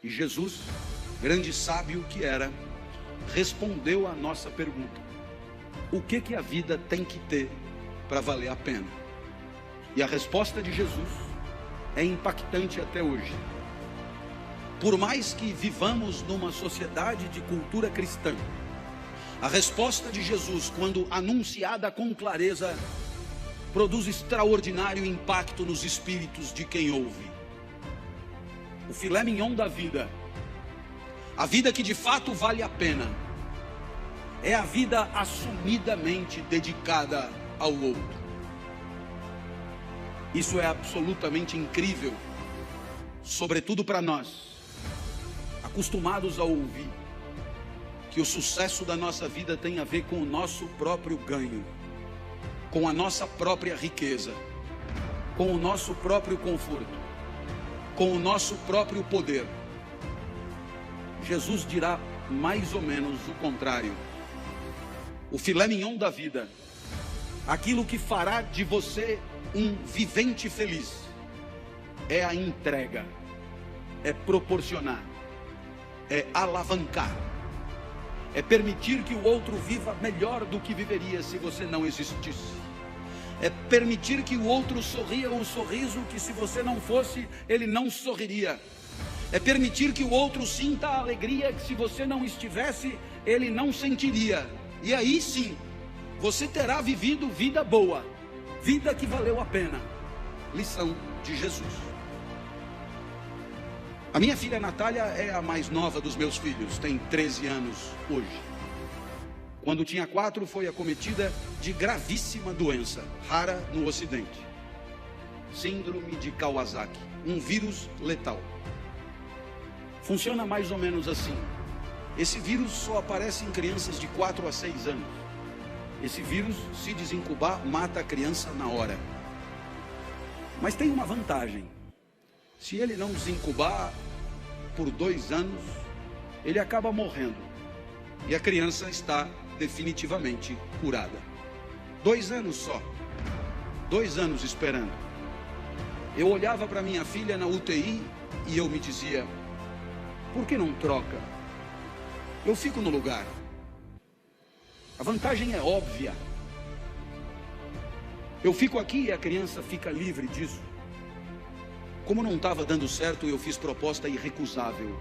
E Jesus, grande sábio que era, respondeu à nossa pergunta: o que a vida tem que ter para valer a pena? E a resposta de Jesus é impactante até hoje. Por mais que vivamos numa sociedade de cultura cristã, a resposta de Jesus, quando anunciada com clareza, produz extraordinário impacto nos espíritos de quem ouve. O filé mignon da vida, a vida que de fato vale a pena, é a vida assumidamente dedicada ao outro. Isso é absolutamente incrível, sobretudo para nós, acostumados a ouvir que o sucesso da nossa vida tem a ver com o nosso próprio ganho, com a nossa própria riqueza, com o nosso próprio conforto, com o nosso próprio poder. Jesus dirá mais ou menos o contrário. O filé mignon da vida, aquilo que fará de você um vivente feliz, é a entrega, é proporcionar, é alavancar, é permitir que o outro viva melhor do que viveria se você não existisse. É permitir que o outro sorria um sorriso que, se você não fosse, ele não sorriria. É permitir que o outro sinta a alegria que, se você não estivesse, ele não sentiria. E aí sim, você terá vivido vida boa, vida que valeu a pena. Lição de Jesus. A minha filha Natália é a mais nova dos meus filhos, tem 13 anos hoje. Quando tinha 4, foi acometida de gravíssima doença, rara no Ocidente. Síndrome de Kawasaki, um vírus letal. Funciona mais ou menos assim. Esse vírus só aparece em crianças de 4 a 6 anos. Esse vírus, se desincubar, mata a criança na hora. Mas tem uma vantagem. Se ele não desincubar por 2 anos, ele acaba morrendo. E a criança está definitivamente curada. 2 anos só. 2 anos esperando. Eu olhava para minha filha na UTI e eu me dizia: por que não troca? Eu fico no lugar. A vantagem é óbvia. Eu fico aqui e a criança fica livre disso. Como não estava dando certo, eu fiz proposta irrecusável.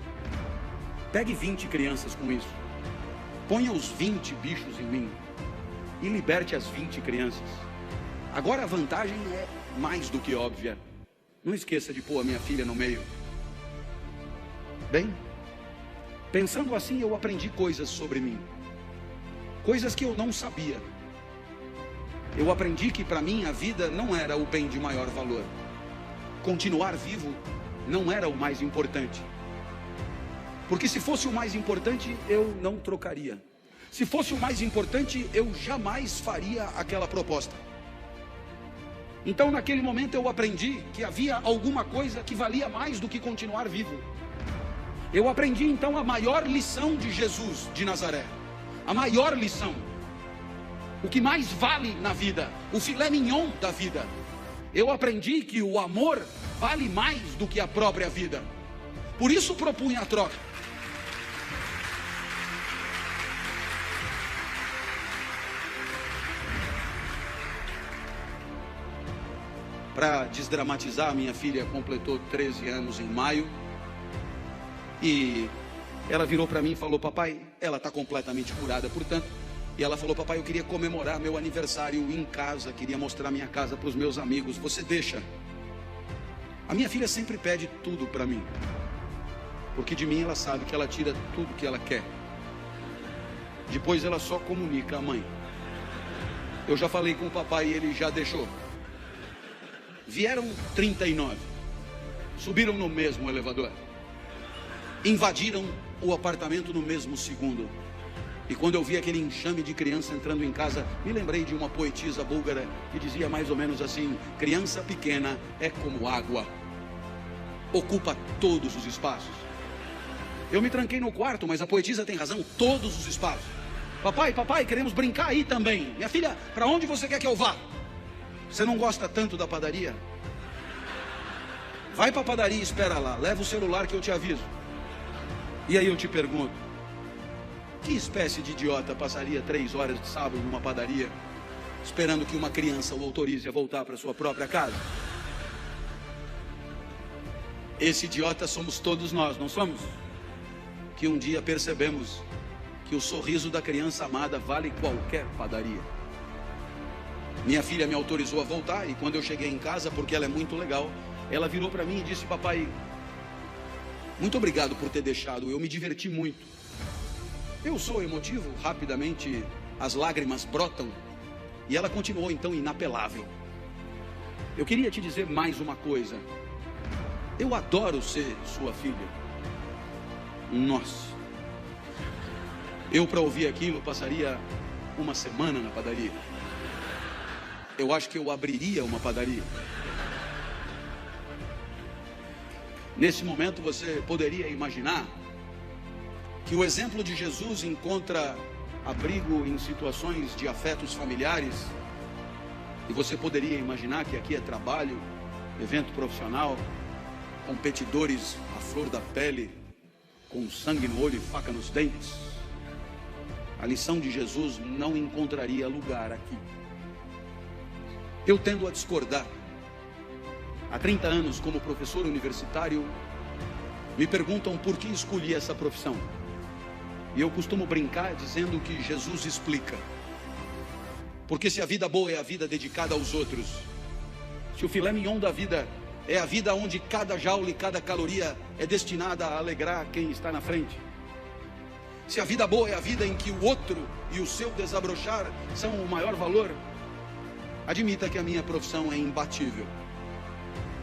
Pegue 20 crianças com isso. Ponha os 20 bichos em mim e liberte as 20 crianças. Agora a vantagem é mais do que óbvia. Não esqueça de pôr a minha filha no meio. Bem, pensando assim, eu aprendi coisas sobre mim. Coisas que eu não sabia. Eu aprendi que para mim a vida não era o bem de maior valor. Continuar vivo não era o mais importante. Porque se fosse o mais importante, eu não trocaria. Se fosse o mais importante, eu jamais faria aquela proposta. Então, naquele momento, eu aprendi que havia alguma coisa que valia mais do que continuar vivo. Eu aprendi, então, a maior lição de Jesus de Nazaré. A maior lição. O que mais vale na vida. O filé mignon da vida. Eu aprendi que o amor vale mais do que a própria vida. Por isso propunha a troca. Para desdramatizar, minha filha completou 13 anos em maio. E ela virou para mim e falou: papai, ela está completamente curada, portanto. E ela falou: papai, eu queria comemorar meu aniversário em casa, queria mostrar minha casa para os meus amigos, você deixa? A minha filha sempre pede tudo para mim, porque de mim ela sabe que ela tira tudo que ela quer. Depois ela só comunica à mãe. Eu já falei com o papai e ele já deixou. Vieram 39, subiram no mesmo elevador, invadiram o apartamento no mesmo segundo. E quando eu vi aquele enxame de criança entrando em casa, me lembrei de uma poetisa búlgara que dizia mais ou menos assim: criança pequena é como água, ocupa todos os espaços. Eu me tranquei no quarto, mas a poetisa tem razão, todos os espaços. Papai, papai, queremos brincar aí também. Minha filha, para onde você quer que eu vá? Você não gosta tanto da padaria? Vai para a padaria e espera lá, leva o celular que eu te aviso. E aí eu te pergunto, que espécie de idiota passaria 3 horas de sábado numa padaria, esperando que uma criança o autorize a voltar para sua própria casa? Esse idiota somos todos nós, não somos? Que um dia percebemos que o sorriso da criança amada vale qualquer padaria. Minha filha me autorizou a voltar, e quando eu cheguei em casa, porque ela é muito legal, ela virou para mim e disse: papai, muito obrigado por ter deixado, eu me diverti muito. Eu sou emotivo, rapidamente as lágrimas brotam, e ela continuou então inapelável. Eu queria te dizer mais uma coisa, eu adoro ser sua filha. Nossa, eu para ouvir aquilo passaria uma semana na padaria. Eu acho que eu abriria uma padaria. Nesse momento você poderia imaginar que o exemplo de Jesus encontra abrigo em situações de afetos familiares, e você poderia imaginar que aqui é trabalho, evento profissional, competidores à flor da pele, com sangue no olho e faca nos dentes. A lição de Jesus não encontraria lugar aqui. Eu tendo a discordar. Há 30 anos, como professor universitário, me perguntam por que escolhi essa profissão. E eu costumo brincar dizendo que Jesus explica. Porque se a vida boa é a vida dedicada aos outros, se o filé mignon da vida é a vida onde cada jaula e cada caloria é destinada a alegrar quem está na frente, se a vida boa é a vida em que o outro e o seu desabrochar são o maior valor, admita que a minha profissão é imbatível.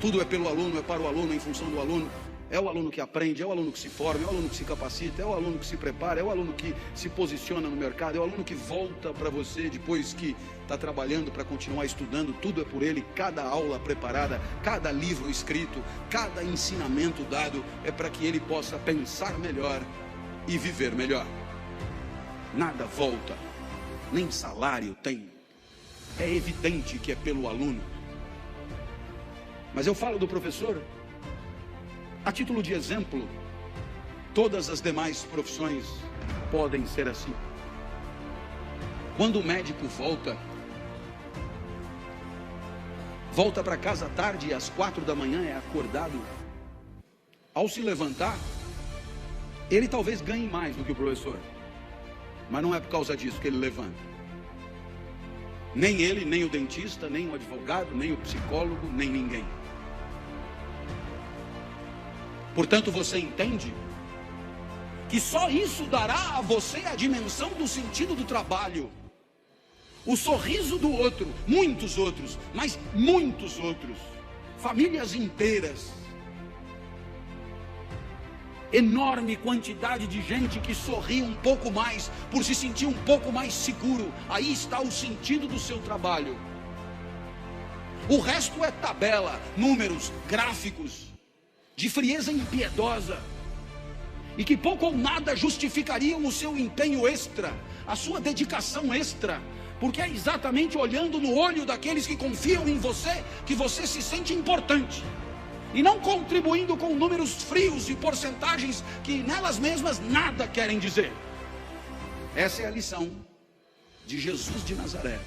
Tudo é pelo aluno, é para o aluno, em função do aluno. É o aluno que aprende, é o aluno que se forma, é o aluno que se capacita, é o aluno que se prepara, é o aluno que se posiciona no mercado, é o aluno que volta para você depois que está trabalhando para continuar estudando. Tudo é por ele, cada aula preparada, cada livro escrito, cada ensinamento dado é para que ele possa pensar melhor e viver melhor. Nada volta, nem salário tem. É evidente que é pelo aluno. Mas eu falo do professor a título de exemplo. Todas as demais profissões podem ser assim. Quando o médico volta para casa tarde e às 4 da manhã é acordado, ao se levantar, ele talvez ganhe mais do que o professor, mas não é por causa disso que ele levanta. Nem ele, nem o dentista, nem o advogado, nem o psicólogo, nem ninguém. Portanto, você entende que só isso dará a você a dimensão do sentido do trabalho. O sorriso do outro, muitos outros, mas muitos outros, famílias inteiras, enorme quantidade de gente que sorri um pouco mais, por se sentir um pouco mais seguro. Aí está o sentido do seu trabalho. O resto é tabela, números, gráficos, de frieza impiedosa, e que pouco ou nada justificariam o seu empenho extra, a sua dedicação extra, porque é exatamente olhando no olho daqueles que confiam em você que você se sente importante, e não contribuindo com números frios e porcentagens que nelas mesmas nada querem dizer. Essa é a lição de Jesus de Nazaré.